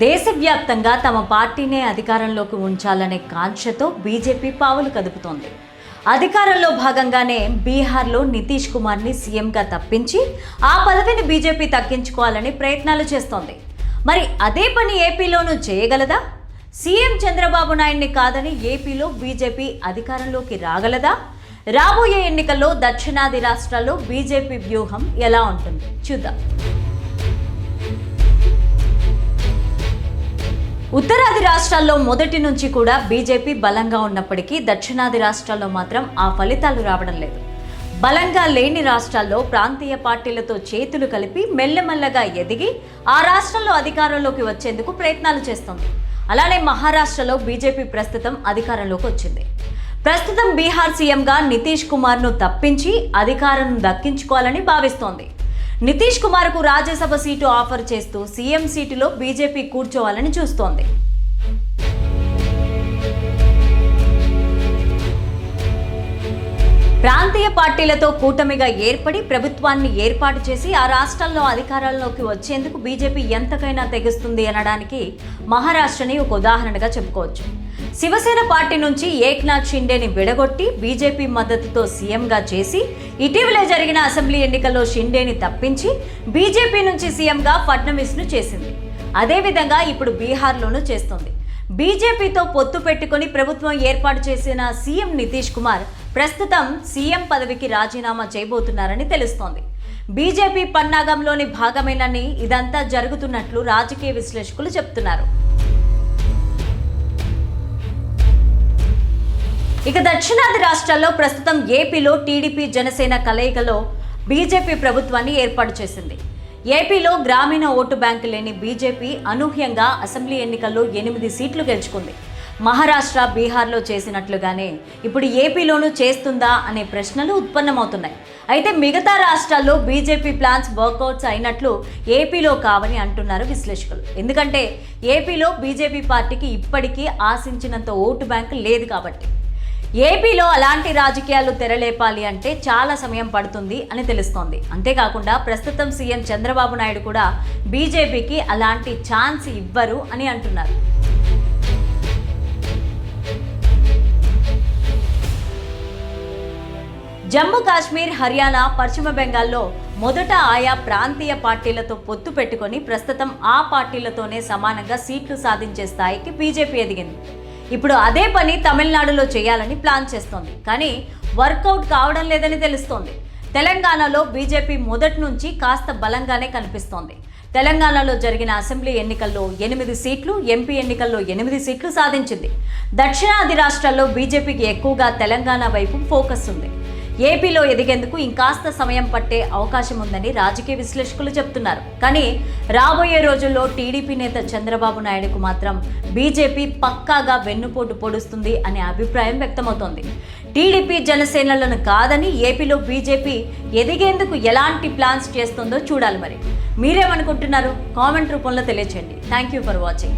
దేశవ్యాప్తంగా తమ పార్టీనే అధికారంలోకి ఉంచాలనే కాంక్షతో బీజేపీ పావులు కదుపుతోంది. అధికారంలో భాగంగానే బీహార్లో నితీష్ కుమార్ని సీఎంగా తప్పించి ఆ పదవిని బీజేపీ దక్కించుకోవాలని ప్రయత్నాలు చేస్తోంది. మరి అదే పని ఏపీలోనూ చేయగలదా? సీఎం చంద్రబాబు నాయుడిని కాదని ఏపీలో బీజేపీ అధికారంలోకి రాగలదా? రాబోయే ఎన్నికల్లో దక్షిణాది రాష్ట్రాల్లో బీజేపీ వ్యూహం ఎలా ఉంటుంది చూద్దాం. ఉత్తరాది రాష్ట్రాల్లో మొదటి నుంచి కూడా బీజేపీ బలంగా ఉన్నప్పటికీ దక్షిణాది రాష్ట్రాల్లో మాత్రం ఆ ఫలితాలు రావడం లేదు. బలంగా లేని రాష్ట్రాల్లో ప్రాంతీయ పార్టీలతో చేతులు కలిపి మెల్లమెల్లగా ఎదిగి ఆ రాష్ట్రంలో అధికారంలోకి వచ్చేందుకు ప్రయత్నాలు చేస్తోంది. అలానే మహారాష్ట్రలో బీజేపీ ప్రస్తుతం అధికారంలోకి వచ్చింది. ప్రస్తుతం బీహార్ సీఎంగా నితీష్ కుమార్ను తప్పించి అధికారం దక్కించుకోవాలని భావిస్తోంది. నితీష్ కుమార్కు రాజ్యసభ సీటు ఆఫర్ చేస్తూ సీఎం సీటులో బీజేపీ కూర్చోవాలని చూస్తోంది. ప్రాంతీయ పార్టీలతో కూటమిగా ఏర్పడి ప్రభుత్వాన్ని ఏర్పాటు చేసి ఆ రాష్ట్రాల్లో అధికారంలోకి వచ్చేందుకు బీజేపీ ఎంతకైనా తెగిస్తుంది అనడానికి మహారాష్ట్రని ఒక ఉదాహరణగా చెప్పుకోవచ్చు. శివసేన పార్టీ నుంచి ఏక్నాథ్ షిండేని విడగొట్టి బీజేపీ మద్దతుతో సీఎంగా చేసి ఇటీవలే జరిగిన అసెంబ్లీ ఎన్నికల్లో షిండేని తప్పించి బీజేపీ నుంచి సీఎంగా ఫడ్నవీస్ను చేసింది. అదేవిధంగా ఇప్పుడు బీహార్లోనూ చేస్తోంది. బీజేపీతో పొత్తు పెట్టుకుని ప్రభుత్వం ఏర్పాటు చేసిన సీఎం నితీష్ కుమార్ ప్రస్తుతం సీఎం పదవికి రాజీనామా చేయబోతున్నారని తెలుస్తోంది. బీజేపీ పన్నాగంలోని భాగమేనని ఇదంతా జరుగుతున్నట్లు రాజకీయ విశ్లేషకులు చెప్తున్నారు. ఇక దక్షిణాది రాష్ట్రాల్లో ప్రస్తుతం ఏపీలో టీడీపీ జనసేన కలయికలో బీజేపీ ప్రభుత్వాన్ని ఏర్పాటు చేసింది. ఏపీలో గ్రామీణ ఓటు బ్యాంకు లేని బీజేపీ అనూహ్యంగా అసెంబ్లీ ఎన్నికల్లో 8 సీట్లు గెలుచుకుంది. మహారాష్ట్ర, బీహార్లో చేసినట్లుగానే ఇప్పుడు ఏపీలోనూ చేస్తుందా అనే ప్రశ్నలు ఉత్పన్నమవుతున్నాయి. అయితే మిగతా రాష్ట్రాల్లో బీజేపీ ప్లాన్స్ వర్కౌట్స్ అయినట్లు ఏపీలో కావని అంటున్నారు విశ్లేషకులు. ఎందుకంటే ఏపీలో బీజేపీ పార్టీకి ఇప్పటికీ ఆశించినంత ఓటు బ్యాంకు లేదు కాబట్టి. ఏపీలో అలాంటి రాజకీయాలు తెరలేపాలి అంటే చాలా సమయం పడుతుంది అని తెలుస్తోంది. అంతేకాకుండా ప్రస్తుతం సీఎం చంద్రబాబు నాయుడు కూడా బీజేపీకి అలాంటి ఛాన్స్ ఇవ్వరు అని అంటున్నారు. జమ్మూ కాశ్మీర్, హర్యానా, పశ్చిమ బెంగాల్లో మొదట ఆయా ప్రాంతీయ పార్టీలతో పొత్తు పెట్టుకొని ప్రస్తుతం ఆ పార్టీలతోనే సమానంగా సీట్లు సాధించే స్థాయికి బీజేపీ ఎదిగింది. ఇప్పుడు అదే పని తమిళనాడులో చేయాలని ప్లాన్ చేస్తోంది. కానీ వర్కౌట్ కావడం లేదని తెలుస్తోంది. తెలంగాణలో బీజేపీ మొదటి నుంచి కాస్త బలంగానే కనిపిస్తోంది. తెలంగాణలో జరిగిన అసెంబ్లీ ఎన్నికల్లో 8 సీట్లు, ఎంపీ ఎన్నికల్లో 8 సీట్లు సాధించింది. దక్షిణాది రాష్ట్రాల్లో బీజేపీకి ఎక్కువగా తెలంగాణ వైపు ఫోకస్ ఉంది. ఏపీలో ఎదిగేందుకు ఇంకాస్త సమయం పట్టే అవకాశం ఉందని రాజకీయ విశ్లేషకులు చెప్తున్నారు. కానీ రాబోయే రోజుల్లో టీడీపీ నేత చంద్రబాబు నాయుడుకు మాత్రం బీజేపీ పక్కాగా వెన్నుపోటు పొడుస్తుంది అనే అభిప్రాయం వ్యక్తమవుతోంది. టీడీపీ జనసేనలను కాదని ఏపీలో బీజేపీ ఎదిగేందుకు ఎలాంటి ప్లాన్స్ చేస్తుందో చూడాలి. మరి మీరేమనుకుంటున్నారు? కామెంట్ రూపంలో తెలియచేయండి. Thank you for watching.